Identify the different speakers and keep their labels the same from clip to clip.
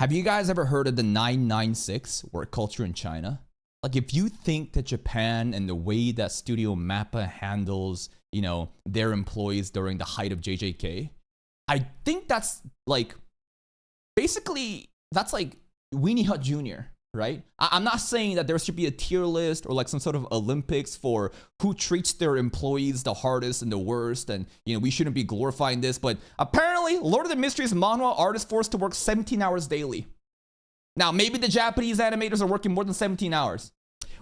Speaker 1: Have you guys ever heard of the 996 work culture in China? Like, if you think that Japan and the way that Studio Mappa handles, their employees during the height of JJK, I think that's like, basically, that's like Weenie Hut Jr., right? I'm not saying that there should be a tier list or like some sort of Olympics for who treats their employees the hardest and the worst, and we shouldn't be glorifying this, but apparently Lord of the Mysteries Manhua artists forced to work 17 hours daily. Now, maybe the Japanese animators are working more than 17 hours.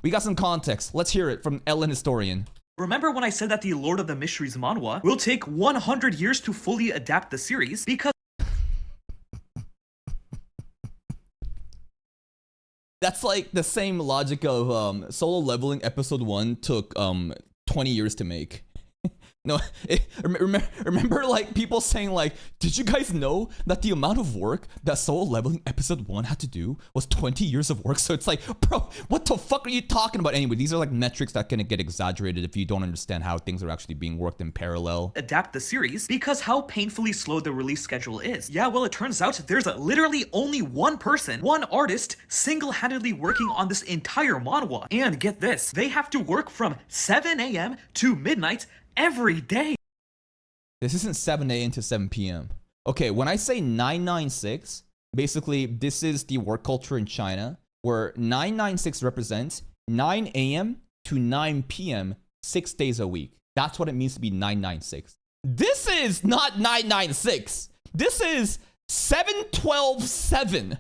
Speaker 1: We got some context. Let's hear it from Ellen Historian.
Speaker 2: Remember when I said that the Lord of the Mysteries Manhwa will take 100 years to fully adapt the series because
Speaker 1: That's like the same logic of Solo Leveling episode 1 took 20 years to make. No, remember like people saying like, did you guys know that the amount of work that Solo Leveling episode 1 had to do was 20 years of work? So it's like, bro, what the fuck are you talking about? Anyway, these are like metrics that can get exaggerated if you don't understand how things are actually being worked in parallel.
Speaker 2: Adapt the series because how painfully slow the release schedule is. Yeah, well, it turns out there's literally only one person, one artist, single-handedly working on this entire manhwa. And get this, they have to work from 7 a.m. to midnight every day.
Speaker 1: This isn't 7 a.m. to 7 p.m. Okay, when I say 996, basically this is the work culture in China where 996 represents 9 a.m. to 9 p.m. 6 days a week. That's what it means to be 996. This is not 996. This is 7-12-7.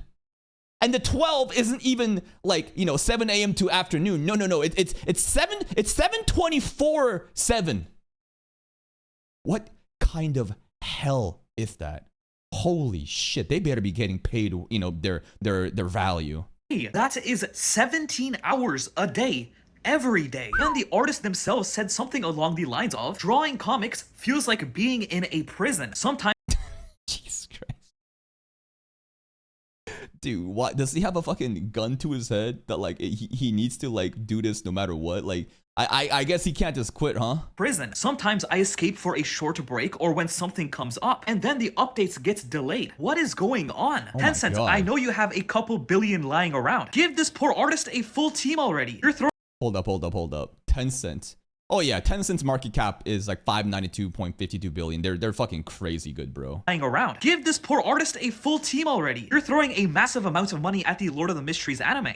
Speaker 1: And the 12 isn't even like, 7 a.m. to afternoon. No. It's 7-24-7. What kind of hell is that? Holy shit, they better be getting paid, their value.
Speaker 2: That is 17 hours a day, every day. And the artists themselves said something along the lines of, drawing comics feels like being in a prison. Sometimes
Speaker 1: Jesus Christ. Dude, what? Does he have a fucking gun to his head that like he needs to like do this no matter what? Like, I guess he can't just quit, huh?
Speaker 2: Prison. Sometimes I escape for a short break or when something comes up, and then the updates get delayed. What is going on?
Speaker 1: Oh
Speaker 2: Tencent, I know you have a couple billion lying around. Give this poor artist a full team already. You're throwing.
Speaker 1: Hold up. Tencent. Oh yeah, Tencent's market cap is like 592.52 billion. They're fucking crazy good, bro.
Speaker 2: Lying around. Give this poor artist a full team already. You're throwing a massive amount of money at the Lord of the Mysteries anime.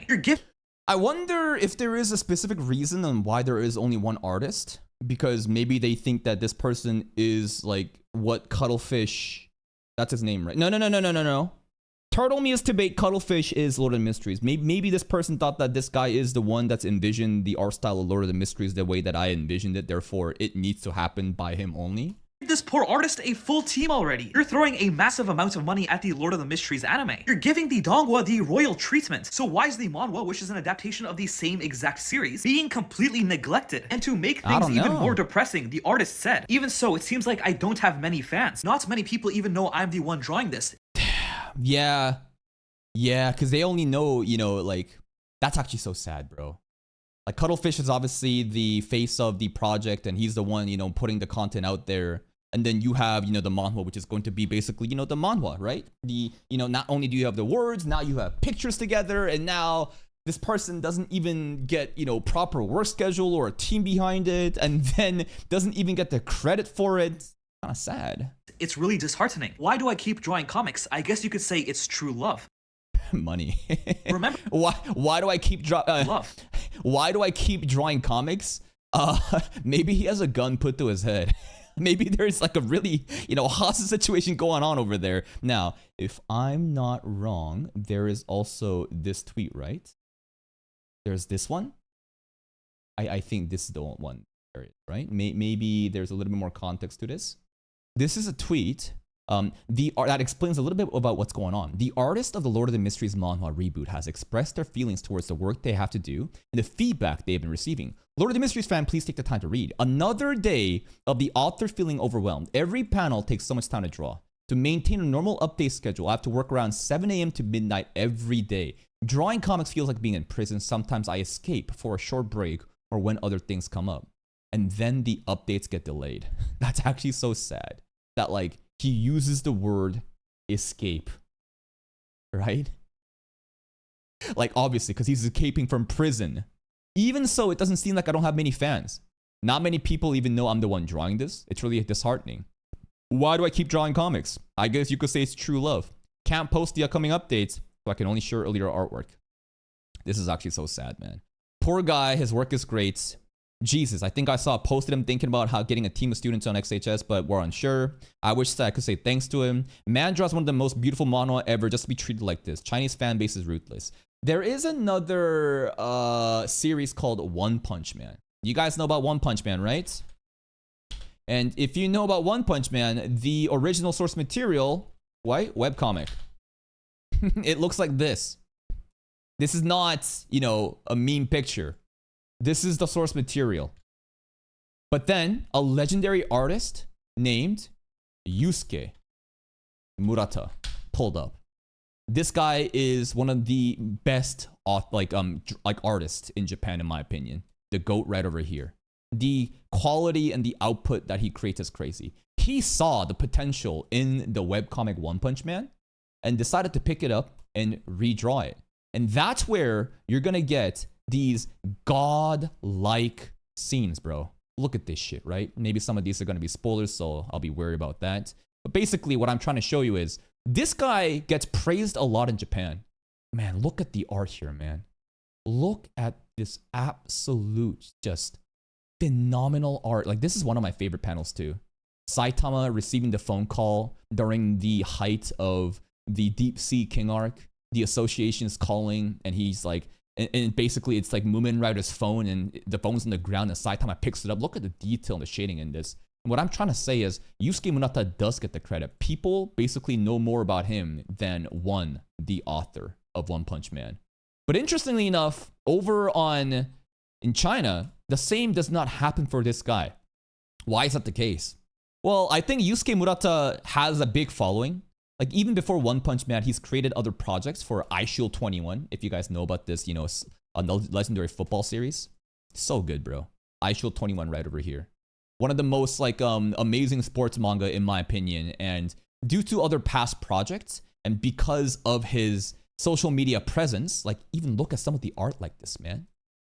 Speaker 1: I wonder if there is a specific reason on why there is only one artist, because maybe they think that this person is like what Cuttlefish, that's his name, right? No. Turtle Me's Debate, Cuttlefish is Lord of the Mysteries. Maybe this person thought that this guy is the one that's envisioned the art style of Lord of the Mysteries the way that I envisioned it, therefore it needs to happen by him only.
Speaker 2: This poor artist a full team already. You're throwing a massive amount of money at the Lord of the Mysteries anime. You're giving the donghua the royal treatment. So why is the manhwa, which is an adaptation of the same exact series, being completely neglected? And to make things even more depressing, the artist said, even so, it seems like I don't have many fans. Not many people even know I'm the one drawing this.
Speaker 1: Yeah, because they only know, like, that's actually so sad, bro. Like, Cuttlefish is obviously the face of the project, and he's the one, putting the content out there. And then you have, the manhwa, which is going to be basically, the manhwa, right? Not only do you have the words, now you have pictures together, and now this person doesn't even get, proper work schedule or a team behind it, and then doesn't even get the credit for it. It's kind of sad.
Speaker 2: It's really disheartening. Why do I keep drawing comics? I guess you could say it's true love.
Speaker 1: Money.
Speaker 2: Remember
Speaker 1: why do I keep
Speaker 2: love?
Speaker 1: Why do I keep drawing comics? Maybe he has a gun put to his head. Maybe there's like a really, hostage situation going on over there. Now, if I'm not wrong, there is also this tweet, right? There's this one. I think this is the one, right? Maybe there's a little bit more context to this. This is a tweet that explains a little bit about what's going on. The artist of the Lord of the Mysteries manhwa reboot has expressed their feelings towards the work they have to do and the feedback they have been receiving. Lord of the Mysteries fan, please take the time to read. Another day of the author feeling overwhelmed. Every panel takes so much time to draw. To maintain a normal update schedule, I have to work around 7 a.m. to midnight every day. Drawing comics feels like being in prison. Sometimes I escape for a short break or when other things come up. And then the updates get delayed. That's actually so sad that like he uses the word escape right? Like, obviously, because he's escaping from prison. Even so, it doesn't seem like I don't have many fans. Not many people even know I'm the one drawing this. It's really disheartening. Why do I keep drawing comics? I guess you could say it's true love. Can't post the upcoming updates, so I can only share earlier artwork. This is actually so sad, man. Poor guy, his work is great. Jesus, I think I saw a post of him thinking about how getting a team of students on XHS, but we're unsure. I wish that I could say thanks to him. Man draws one of the most beautiful manhwa ever just to be treated like this. Chinese fan base is ruthless. There is another series called One Punch Man. You guys know about One Punch Man, right? And if you know about One Punch Man, the original source material, what? Webcomic. It looks like this. This is not, you know, a meme picture. This is the source material. But then a legendary artist named Yusuke Murata pulled up. This guy is one of the best artists in Japan, in my opinion. The GOAT right over here. The quality and the output that he creates is crazy. He saw the potential in the webcomic One Punch Man and decided to pick it up and redraw it. And that's where you're gonna get these god-like scenes, bro. Look at this shit, right? Maybe some of these are gonna be spoilers, so I'll be worried about that. But basically, what I'm trying to show you is this guy gets praised a lot in Japan. Man, look at the art here, man. Look at this absolute, just phenomenal art. Like, this is one of my favorite panels too. Saitama receiving the phone call during the height of the Deep Sea King arc. The association is calling, and he's like, and basically it's like Moomin Rider's phone, and the phone's on the ground, and Saitama picks it up. Look at the detail and the shading in this. And what I'm trying to say is, Yusuke Murata does get the credit. People basically know more about him than the author of One Punch Man. But interestingly enough, in China, the same does not happen for this guy. Why is that the case? Well, I think Yusuke Murata has a big following. Like, even before One Punch Man, he's created other projects for iShield 21. If you guys know about this, you know, a legendary football series. So good, bro. iShield 21 right over here. One of the most amazing sports manga in my opinion. And due to other past projects and because of his social media presence, like, even look at some of the art like this, man.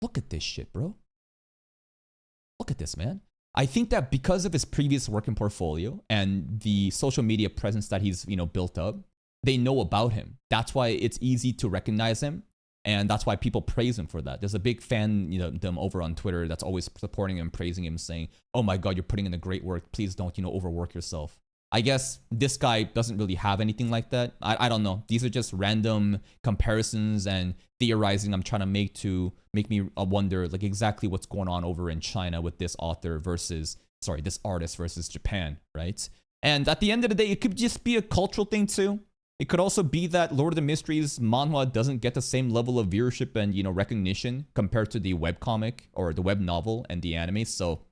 Speaker 1: Look at this shit, bro. Look at this, man. I think that because of his previous work and portfolio and the social media presence that he's, you know, built up, they know about him. That's why it's easy to recognize him. And that's why people praise him for that. There's a big fan, you know, them over on Twitter that's always supporting him, praising him, saying, oh my God, you're putting in a great work. Please don't, you know, overwork yourself. I guess this guy doesn't really have anything like that. I don't know. These are just random comparisons and theorizing I'm trying to make to make me wonder like exactly what's going on over in China with this this artist versus Japan, right? And at the end of the day, it could just be a cultural thing too. It could also be that Lord of the Mysteries manhwa doesn't get the same level of viewership and, you know, recognition compared to the webcomic or the web novel and the anime. So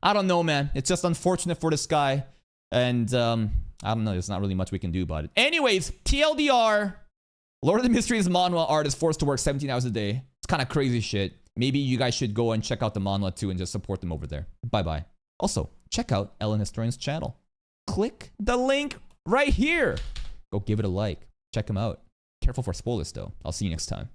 Speaker 1: I don't know, man. It's just unfortunate for this guy. And I don't know, there's not really much we can do about it. Anyways, TLDR, Lord of the Mysteries manhwa art is forced to work 17 hours a day. It's kind of crazy shit. Maybe you guys should go and check out the manhwa too and just support them over there. Bye-bye. Also, check out Ellen Historian's channel. Click the link right here. Go give it a like. Check him out. Careful for spoilers though. I'll see you next time.